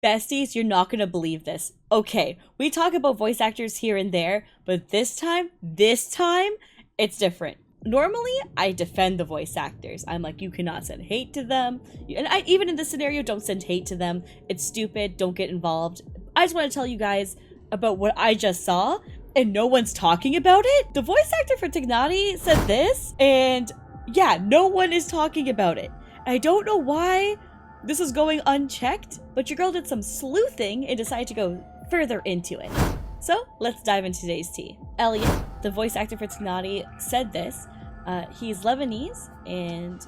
Besties, you're not gonna believe this. Okay, we talk about voice actors here and there, but this time, it's different. Normally, I defend the voice actors. I'm like, you cannot send hate to them. And I, even in this scenario, don't send hate to them. It's stupid, don't get involved. I just want to tell you guys about what I just saw, and no one's talking about it. The voice actor for Tignati said this, and yeah, no one is talking about it. I don't know why this is going unchecked, but your girl did some sleuthing and decided to go further into it. So let's dive into today's tea. Elliot, the voice actor for Tignati, said this. He's Lebanese, and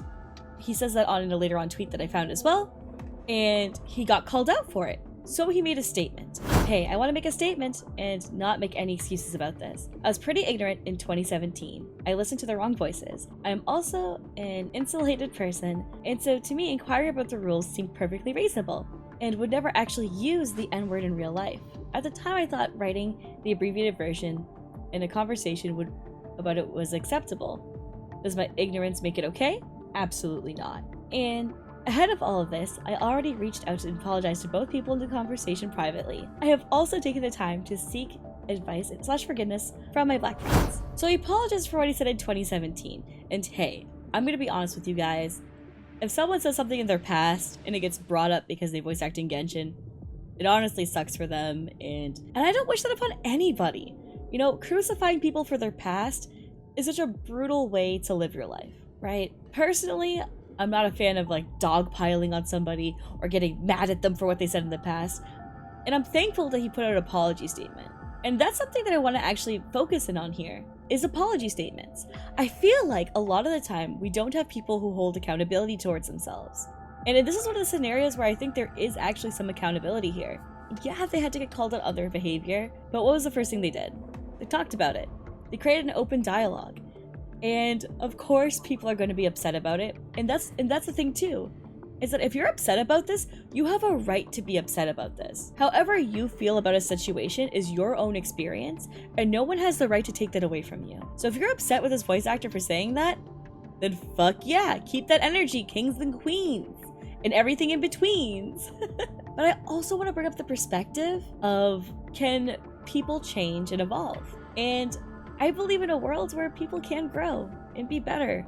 he says that on a later on tweet that I found as well, and he got called out for it. So he made a statement. Hey, I want to make a statement and not make any excuses about this. I was pretty ignorant in 2017. I listened to the wrong voices. I'm also an insulated person, and so to me, inquiring about the rules seemed perfectly reasonable, and would never actually use the N-word in real life. At the time, I thought writing the abbreviated version in a conversation about it was acceptable. Does my ignorance make it okay? Absolutely not. And ahead of all of this, I already reached out to apologize to both people in the conversation privately. I have also taken the time to seek advice / forgiveness from my black friends. So I apologize for what he said in 2017. And hey, I'm gonna be honest with you guys. If someone says something in their past and it gets brought up because they voice act in Genshin, it honestly sucks for them, and I don't wish that upon anybody. You know, crucifying people for their past is such a brutal way to live your life, right? Personally, I'm not a fan of like dogpiling on somebody or getting mad at them for what they said in the past. And I'm thankful that he put out an apology statement. And that's something that I want to actually focus in on here, is apology statements. I feel like a lot of the time we don't have people who hold accountability towards themselves. And this is one of the scenarios where I think there is actually some accountability here. Yeah, they had to get called out on their behavior, but what was the first thing they did? They talked about it. They created an open dialogue. And of course, people are going to be upset about it. And that's the thing too, is that if you're upset about this, you have a right to be upset about this. However you feel about a situation is your own experience, and no one has the right to take that away from you. So if you're upset with this voice actor for saying that, then fuck yeah, keep that energy, kings and queens, and everything in betweens. But I also want to bring up the perspective of, can people change and evolve? And I believe in a world where people can grow and be better.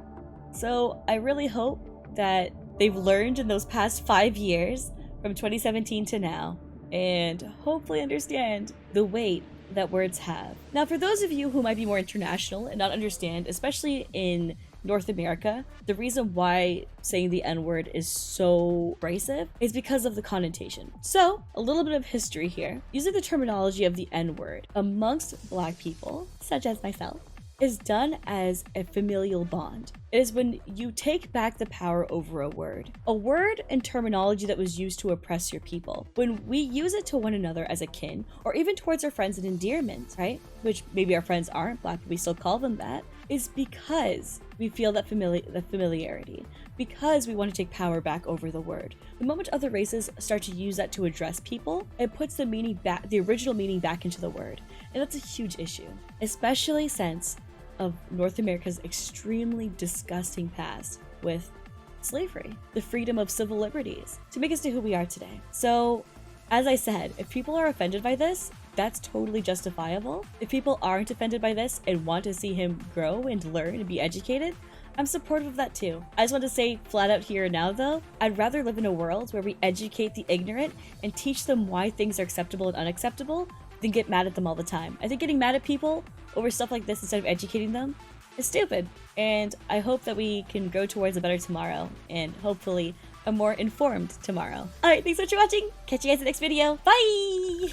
So I really hope that they've learned in those past 5 years, from 2017 to now, and hopefully understand the weight that words have. Now, for those of you who might be more international and not understand, especially in North America, the reason why saying the N-word is so abrasive is because of the connotation. So, a little bit of history here. Using the terminology of the N-word amongst Black people, such as myself, is done as a familial bond. It is when you take back the power over a word and terminology that was used to oppress your people. When we use it to one another as a kin, or even towards our friends in endearment, right? Which maybe our friends aren't Black, but we still call them that, is because we feel that familiarity, because we want to take power back over the word. The moment other races start to use that to address people, it puts the meaning back, the original meaning back into the word. And that's a huge issue, especially since of North America's extremely disgusting past with slavery, the freedom of civil liberties, to make us to who we are today. So, as I said, if people are offended by this, that's totally justifiable. If people aren't offended by this and want to see him grow and learn and be educated, I'm supportive of that too. I just want to say flat out here and now though, I'd rather live in a world where we educate the ignorant and teach them why things are acceptable and unacceptable than get mad at them all the time. I think getting mad at people over stuff like this instead of educating them is stupid. And I hope that we can go towards a better tomorrow and hopefully a more informed tomorrow. Alright, thanks so much for watching. Catch you guys in the next video. Bye!